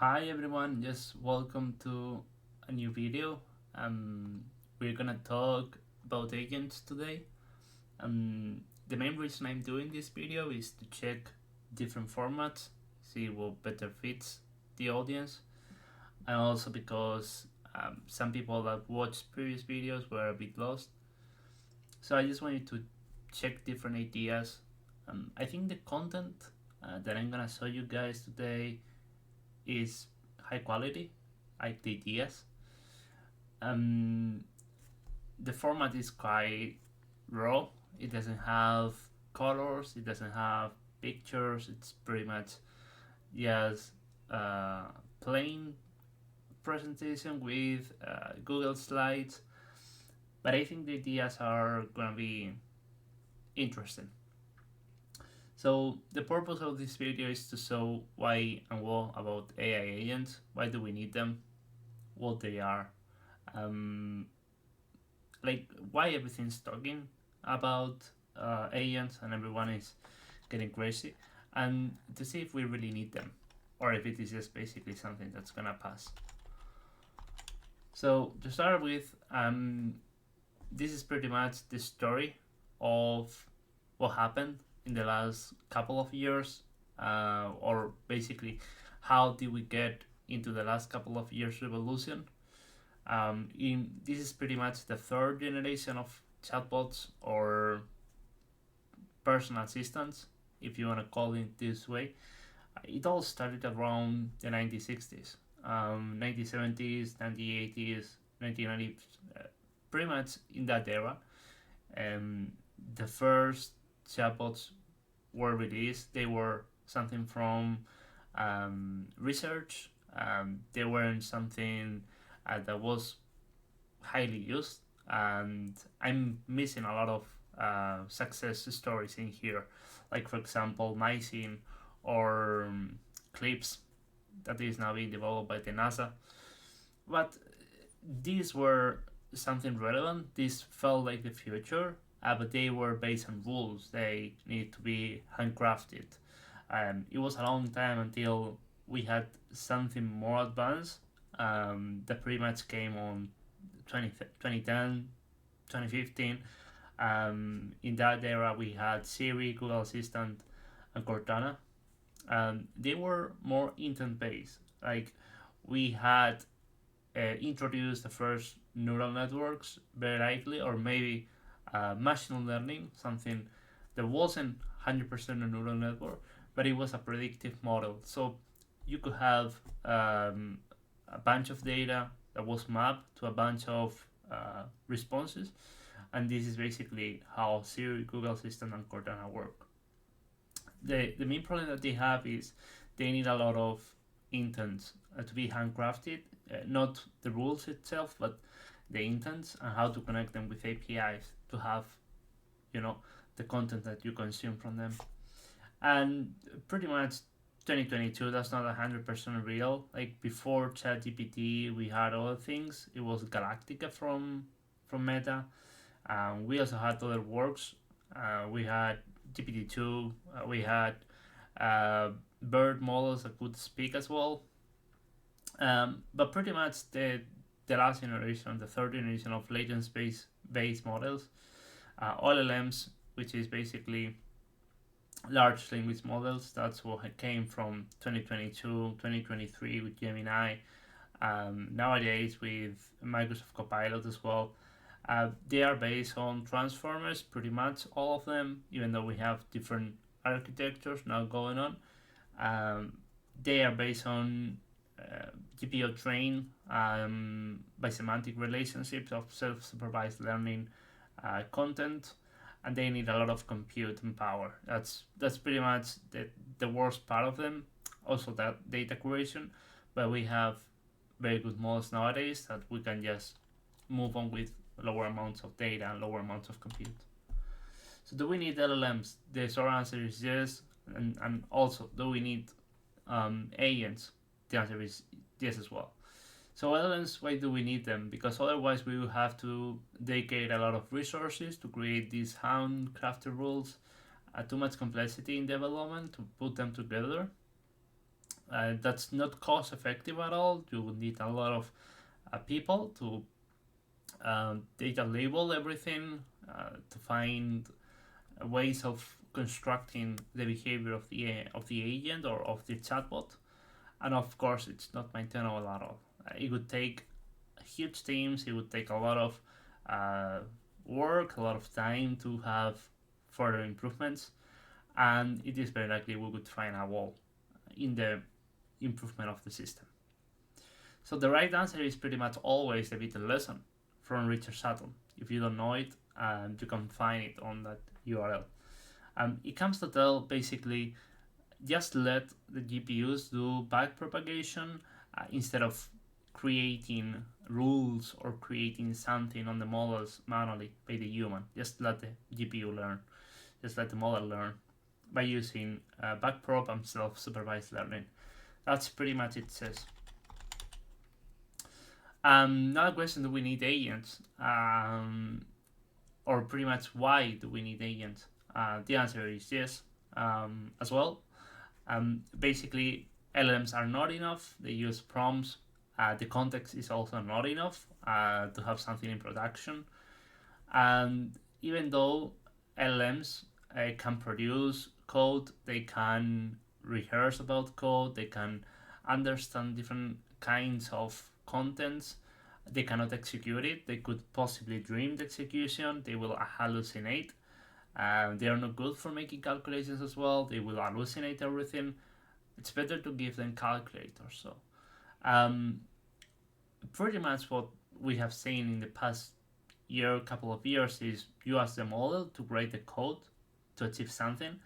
Hi everyone, just welcome to a new video. Um, we're gonna talk about agents today. The main reason I'm doing this video is to check different formats, see what better fits the audience, and also because some people that watched previous videos were a bit lost. So I just wanted to check different ideas. I think the content that I'm gonna show you guys today is high quality, like the ideas. Um, the format is quite raw. It doesn't have colors. It doesn't have pictures. It's pretty much just uh, plain presentation with Google Slides. But I think the ideas are gonna be interesting. So the purpose of this video is to show why and what about AI agents. Why do we need them? What they are. Um, like why everything's talking about agents and everyone is getting crazy, and to see if we really need them or if it is just basically something that's gonna pass. So to start with, this is pretty much the story of what happened in the last couple of years, or basically how did we get into the last couple of years revolution. This is pretty much the third generation of chatbots or personal assistants, if you want to call it this way. It all started around the 1960s, 1970s, 1980s, 1990s, pretty much in that era. Um, the first chatbots were released. They were something from research. They weren't something that was highly used, and I'm missing a lot of success stories in here, like for example Mycene or Clips that is now being developed by the NASA. But these were something relevant. These felt like the future, but they were based on rules. They need to be handcrafted. It was a long time until we had something more advanced that pretty much came on 2010, 2015. In that era, we had Siri, Google Assistant, and Cortana. They were more intent based. Like we had introduced the first neural networks, very likely, or maybe machine learning, something that wasn't 100% a neural network, but it was a predictive model. So you could have a bunch of data that was mapped to a bunch of responses, and this is basically how Siri, Google Assistant, and Cortana work. The main problem that they have is they need a lot of intents to be handcrafted, not the rules itself, but the intents and how to connect them with APIs to have, you know, the content that you consume from them. And pretty much 2022, that's not 100% real. Like before ChatGPT, we had other things. It was Galactica from Meta. We also had other works. We had GPT-2. We had bird models that could speak as well. But pretty much the last generation, the third generation of latent space based models, LLMs, which is basically large language models. That's what came from 2022, 2023 with Gemini. Nowadays with Microsoft Copilot as well. They are based on transformers, pretty much all of them, even though we have different architectures now going on. Um, they are based on GPU trained by semantic relationships of self-supervised learning content, and they need a lot of compute and power. That's pretty much the worst part of them. Also, that data curation, but we have very good models nowadays that we can just move on with lower amounts of data and lower amounts of compute. So, do we need LLMs? The short answer is yes, and also, do we need agents? The answer is yes as well. So LLMs, why do we need them? Because otherwise we will have to dedicate a lot of resources to create these handcrafted rules, too much complexity in development to put them together. That's not cost effective at all. You would need a lot of people to data label everything, to find ways of constructing the behavior of the agent or of the chatbot. And of course, it's not maintainable at all. It would take huge teams. It would take a lot of work, a lot of time to have further improvements, and it is very likely we would find a wall in the improvement of the system. So the right answer is pretty much always the Beatle lesson from Richard Sutton. If you don't know it, you can find it on that URL. It comes to tell basically just let the GPUs do backpropagation instead of creating rules or creating something on the models manually by the human. Just let the GPU learn. Just let the model learn by using backprop and self-supervised learning. That's pretty much it says. Another question, do we need agents? Or pretty much why do we need agents? The answer is yes as well. Basically, LLMs are not enough. They use prompts. The context is also not enough to have something in production. And even though LLMs can produce code, they can rehearse about code, they can understand different kinds of contents, they cannot execute it. They could possibly dream the execution, they will hallucinate. They are not good for making calculations as well. They will hallucinate everything. It's better to give them calculators. So, pretty much what we have seen in the past couple of years is you ask the model to write the code to achieve something,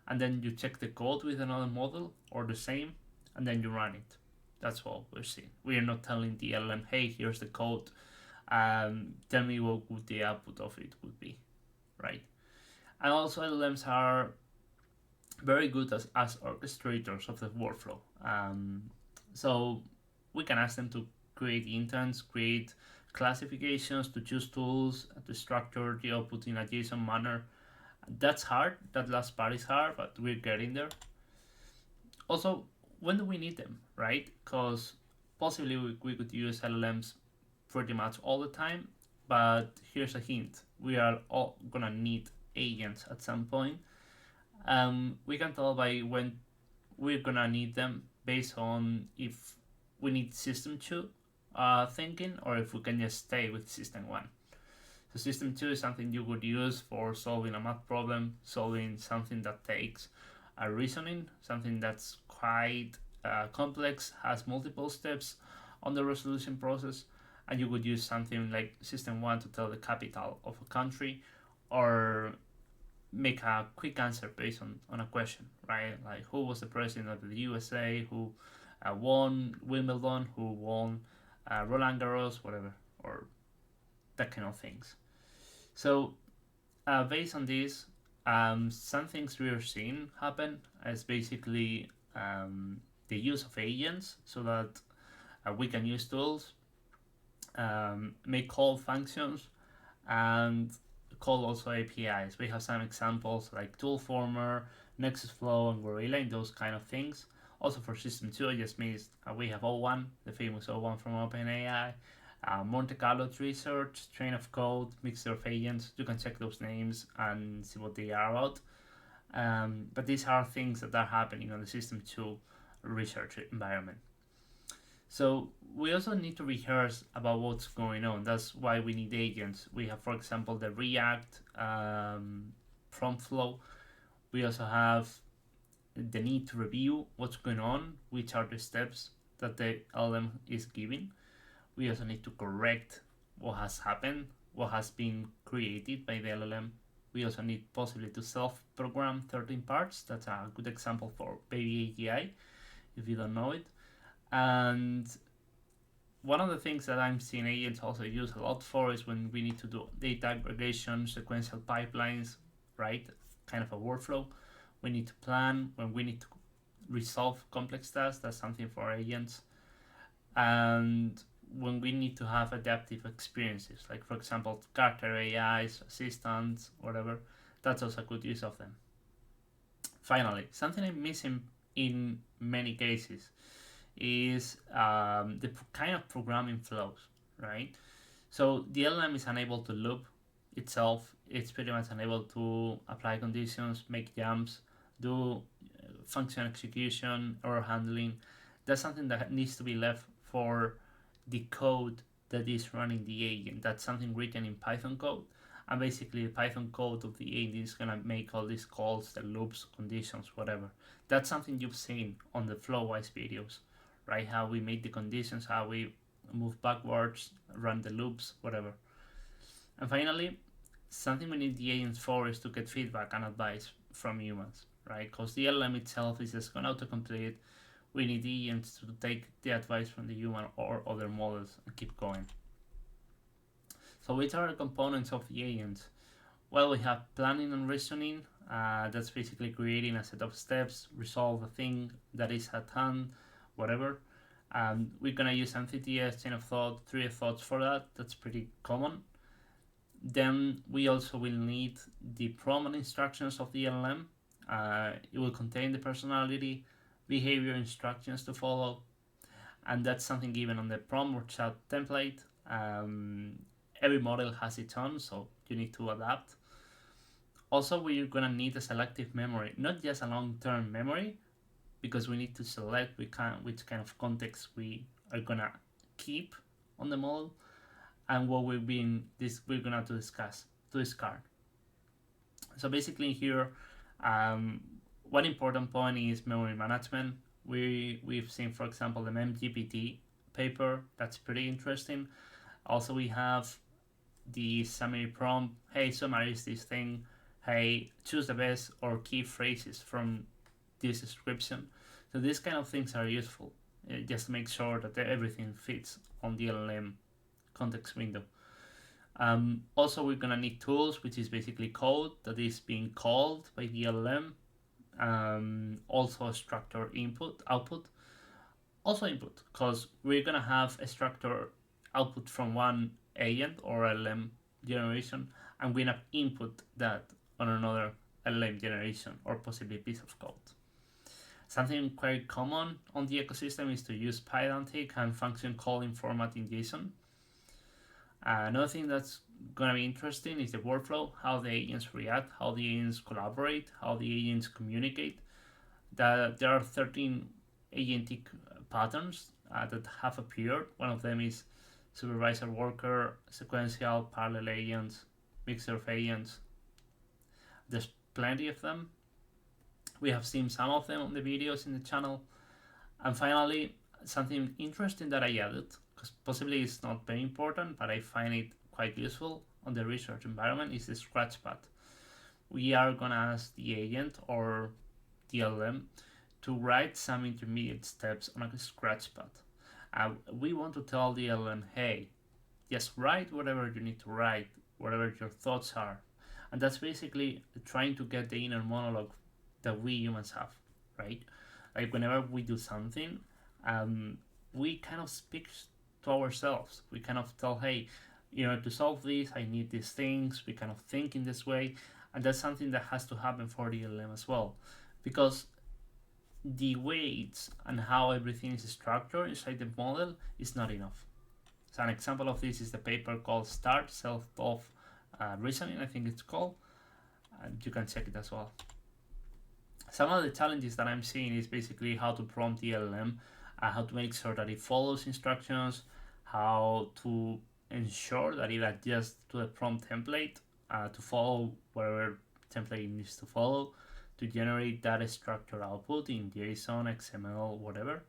and then you check the code with another model or the same, and then you run it. That's what we're seeing. We are not telling the LLM, hey, here's the code. Tell me what would the output of it would be, right? And also LLMs are very good as orchestrators of the workflow. So we can ask them to create intents, create classifications, to choose tools, to structure the output in a JSON manner. That's hard. That last part is hard, but we're getting there. Also, when do we need them, right? Because possibly we could use LLMs pretty much all the time, but here's a hint. We are all gonna need agents at some point. We can tell by when we're gonna need them based on if we need system 2 thinking or if we can just stay with system 1. So system 2 is something you would use for solving a math problem, solving something that takes a reasoning, something that's quite complex, has multiple steps on the resolution process, and you would use something like system 1 to tell the capital of a country or make a quick answer based on a question, right? Like who was the president of the USA, who won Wimbledon, who won Roland Garros, whatever, or that kind of things. So based on this, some things we are seeing happen is basically the use of agents so that we can use tools, make call functions, and call also APIs. We have some examples like Toolformer, NexusFlow, and Gorilla, and those kind of things. Also for System 2, it just means we have O1, the famous O1 from OpenAI, Monte Carlo tree search, train of code, mixture of agents. You can check those names and see what they are about. But these are things that are happening on the System 2 research environment. So we also need to rehearse about what's going on. That's why we need agents. We have, for example, the React prompt flow. We also have the need to review what's going on, which are the steps that the LLM is giving. We also need to correct what has happened, what has been created by the LLM. We also need possibly to self-program 13 parts. That's a good example for Baby AGI, if you don't know it. And one of the things that I'm seeing agents also use a lot for is when we need to do data aggregation, sequential pipelines, right? Kind of a workflow. We need to plan when we need to resolve complex tasks. That's something for agents. And when we need to have adaptive experiences, like for example, character AIs, assistants, whatever, that's also a good use of them. Finally, something I'm missing in many cases is the kind of programming flows, right? So the LLM is unable to loop itself. It's pretty much unable to apply conditions, make jumps, do function execution or handling. That's something that needs to be left for the code that is running the agent. That's something written in Python code. And basically, the Python code of the agent is going to make all these calls, the loops, conditions, whatever. That's something you've seen on the Flowwise videos, right? How we make the conditions, how we move backwards, run the loops, whatever. And finally, something we need the agents for is to get feedback and advice from humans, right? Because the LLM itself is just going to autocomplete. We need the agents to take the advice from the human or other models and keep going. So which are the components of the agents? Well, we have planning and reasoning. That's basically creating a set of steps, resolve a thing that is at hand, whatever. We're gonna use MCTS, chain of thought, tree of thoughts for that. That's pretty common. Then we also will need the prompt and instructions of the LLM. It will contain the personality, behavior instructions to follow, and that's something given on the prompt or chat template. Every model has its own, so you need to adapt. Also, we're gonna need a selective memory, not just a long-term memory, because we need to select which kind of context we are gonna keep on the model, and what we're gonna to discard. So basically here, one important point is memory management. We've seen, for example, the MEMGPT paper. That's pretty interesting. Also, we have the summary prompt. Hey, summarize this thing. Hey, choose the best or key phrases from this description. So these kind of things are useful. Just to make sure that everything fits on the LLM context window. Also, we're gonna need tools, which is basically code that is being called by the LLM. Also, structure output. Also input, because we're gonna have a structure output from one agent or LLM generation, and we're gonna input that on another LLM generation or possibly a piece of code. Something quite common on the ecosystem is to use Pydantic and function calling format in JSON. Another thing that's going to be interesting is the workflow, how the agents react, how the agents collaborate, how the agents communicate. There are 13 agentic patterns that have appeared. One of them is supervisor worker, sequential, parallel agents, mixture of agents. There's plenty of them. We have seen some of them on the videos in the channel. And finally, something interesting that I added, because possibly it's not very important, but I find it quite useful on the research environment, is the scratchpad. We are going to ask the agent or the LLM to write some intermediate steps on a scratchpad. We want to tell the LLM, hey, just write whatever you need to write, whatever your thoughts are. And that's basically trying to get the inner monologue that we humans have, right? Like whenever we do something, we kind of speak to ourselves. We kind of tell, hey, to solve this, I need these things. We kind of think in this way. And that's something that has to happen for the LLM as well. Because the weights and how everything is structured inside the model is not enough. So an example of this is the paper called Start Self-Thought Reasoning, I think it's called. And you can check it as well. Some of the challenges that I'm seeing is basically how to prompt the LLM, how to make sure that it follows instructions, how to ensure that it adjusts to the prompt template to follow whatever template it needs to follow to generate that structure output in JSON, XML, whatever.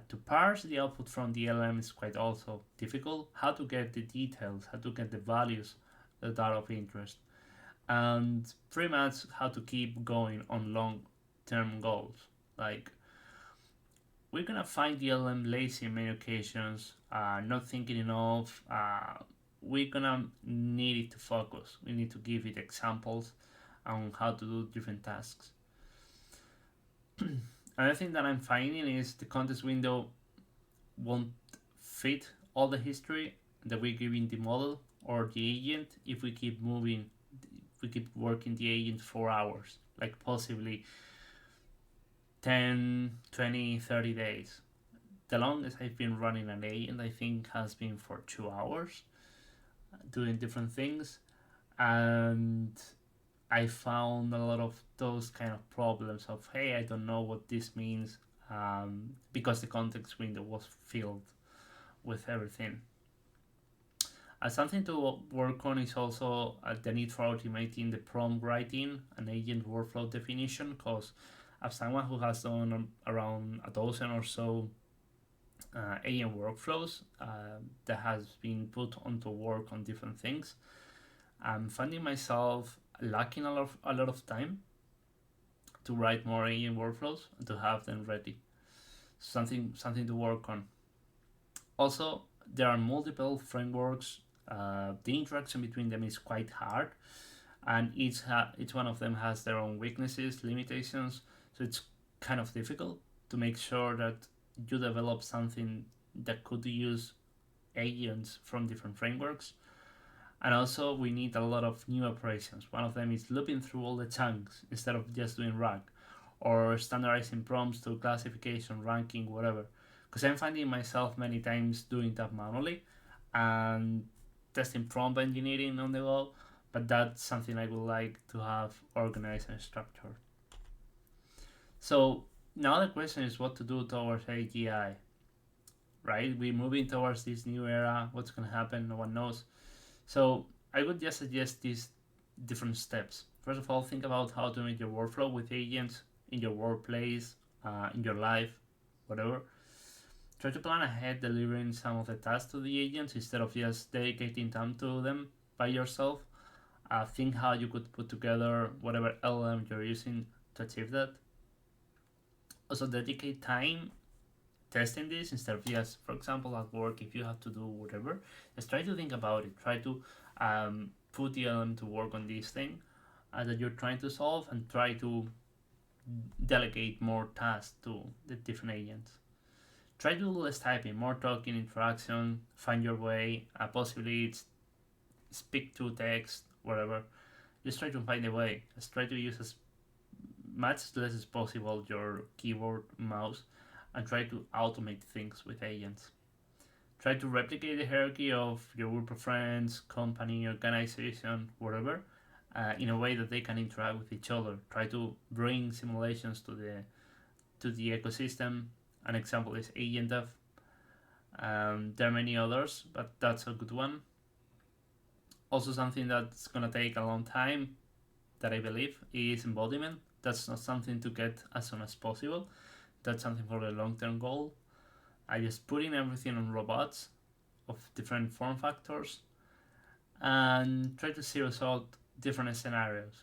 To parse the output from the LLM is quite also difficult. How to get the details, how to get the values that are of interest, and pretty much how to keep going on long-term goals. Like, we're gonna find the LLM lazy in many occasions, not thinking enough. We're gonna need it to focus. We need to give it examples on how to do different tasks. Another thing that I'm finding is the context window won't fit all the history that we're giving the model or the agent if we keep working the agent for hours, like possibly 10, 20, 30 days. The longest I've been running an agent, I think, has been for 2 hours doing different things. And I found a lot of those kind of problems of, hey, I don't know what this means, because the context window was filled with everything. Something to work on is also the need for automating the prompt writing and agent workflow definition, because as someone who has done around a dozen or so agent workflows that has been put onto work on different things, I'm finding myself lacking a lot of time to write more agent workflows and to have them ready. Something to work on. Also, there are multiple frameworks. The interaction between them is quite hard, and each one of them has their own weaknesses, limitations. So it's kind of difficult to make sure that you develop something that could use agents from different frameworks. And also, we need a lot of new operations. One of them is looping through all the chunks instead of just doing RAG, or standardizing prompts to classification, ranking, whatever. Because I'm finding myself many times doing that manually and testing prompt engineering on the go, but that's something I would like to have organized and structured. So now the question is what to do towards AGI, right? We're moving towards this new era. What's going to happen? No one knows. So I would just suggest these different steps. First of all, think about how to make your workflow with agents in your workplace, in your life, whatever. Try to plan ahead delivering some of the tasks to the agents instead of just dedicating time to them by yourself. Think how you could put together whatever LLM you're using to achieve that. Also, dedicate time testing this instead of just, for example, at work, if you have to do whatever, just try to think about it. Try to put the LLM to work on this thing that you're trying to solve, and try to delegate more tasks to the different agents. Try to do less typing, more talking, interaction, find your way, possibly it's speak to text, whatever. Just try to find a way. Just try to use as much less as possible your keyboard, mouse, and try to automate things with agents. Try to replicate the hierarchy of your group of friends, company, organization, whatever, in a way that they can interact with each other. Try to bring simulations to the ecosystem. An example is AgentDev. There are many others, but that's a good one. Also, something that's gonna take a long time, that I believe, is embodiment. That's not something to get as soon as possible. That's something for the long-term goal. I just putting everything on robots of different form factors and try to zero out different scenarios,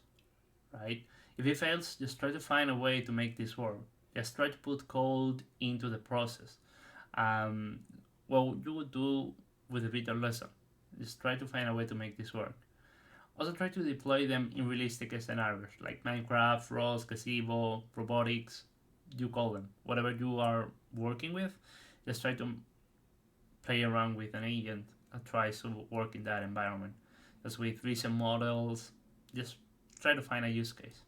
right? If it fails, just try to find a way to make this work. Just try to put code into the process. What you would do with a video lesson. Just try to find a way to make this work. Also try to deploy them in realistic scenarios like Minecraft, Rust, Gazebo, robotics, you call them. Whatever you are working with, just try to play around with an agent that tries to work in that environment. Just with vision models, just try to find a use case.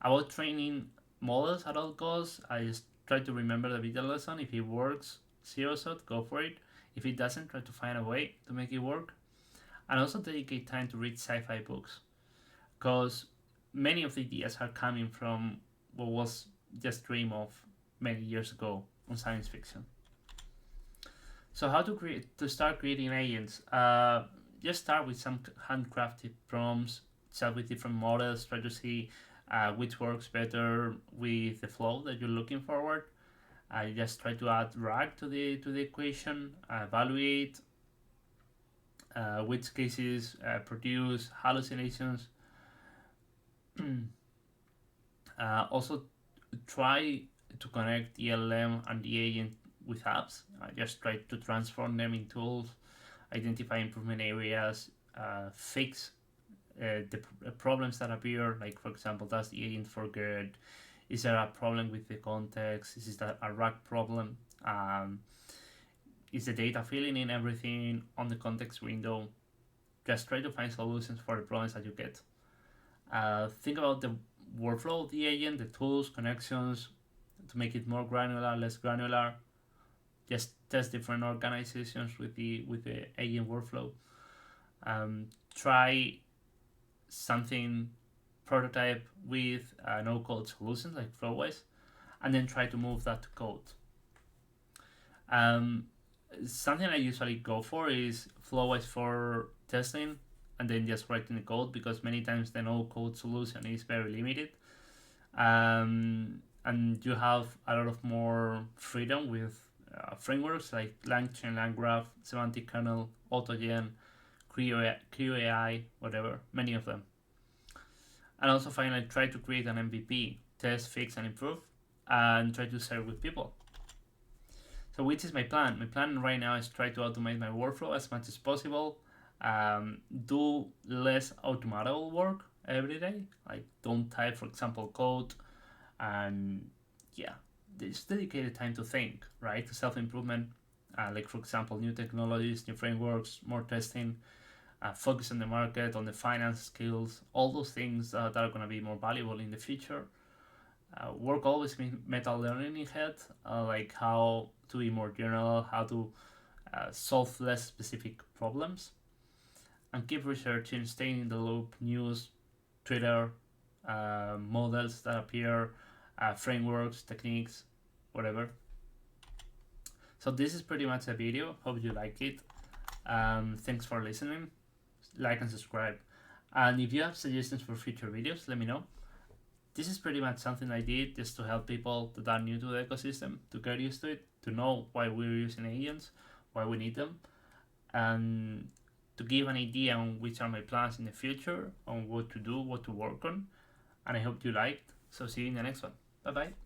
About training models at all costs, I just try to remember the video lesson. If it works, zero shot, go for it. If it doesn't, try to find a way to make it work. And also dedicate time to read sci-fi books, because many of the ideas are coming from what was just dream of many years ago on science fiction. So how to start creating agents? Just start with some handcrafted prompts, start with different models, try to see which works better with the flow that you're looking forward. Just try to add RAG to the equation, evaluate which cases produce hallucinations. Also, try to connect the LLM and the agent with apps. Just try to transform them in tools, identify improvement areas, fix the problems that appear. Like, for example, does the agent forget? Is there a problem with the context? Is it a RAG problem? Is the data filling in everything on the context window? Just try to find solutions for the problems that you get. Think about the workflow of the agent, the tools, connections, to make it more granular, less granular. Just test different organizations with the agent workflow. Try something prototype with no code solutions like Flowise, and then try to move that to code. Something I usually go for is Flowise for testing and then just writing the code, because many times the no code solution is very limited. And you have a lot of more freedom with frameworks like LangChain, LangGraph, Semantic Kernel, AutoGen, CreoAI, whatever, many of them. And also finally, try to create an MVP, test, fix, and improve, and try to share with people. So which is my plan? My plan right now is try to automate my workflow as much as possible, do less automatable work every day, like don't type, for example, code, and yeah, just dedicated time to think, right? To self-improvement, like for example, new technologies, new frameworks, more testing, focus on the market, on the finance skills, all those things that are going to be more valuable in the future. Work always meta learning ahead, like how to be more general, how to solve less specific problems, and keep researching, staying in the loop, news, Twitter, models that appear, frameworks, techniques, whatever. So this is pretty much a video. Hope you like it. Thanks for listening. Like and subscribe. And if you have suggestions for future videos, let me know. This is pretty much something I did just to help people that are new to the ecosystem to get used to it, to know why we're using agents, why we need them, and to give an idea on which are my plans in the future, on what to do, what to work on. And I hope you liked. So see you in the next one. Bye bye.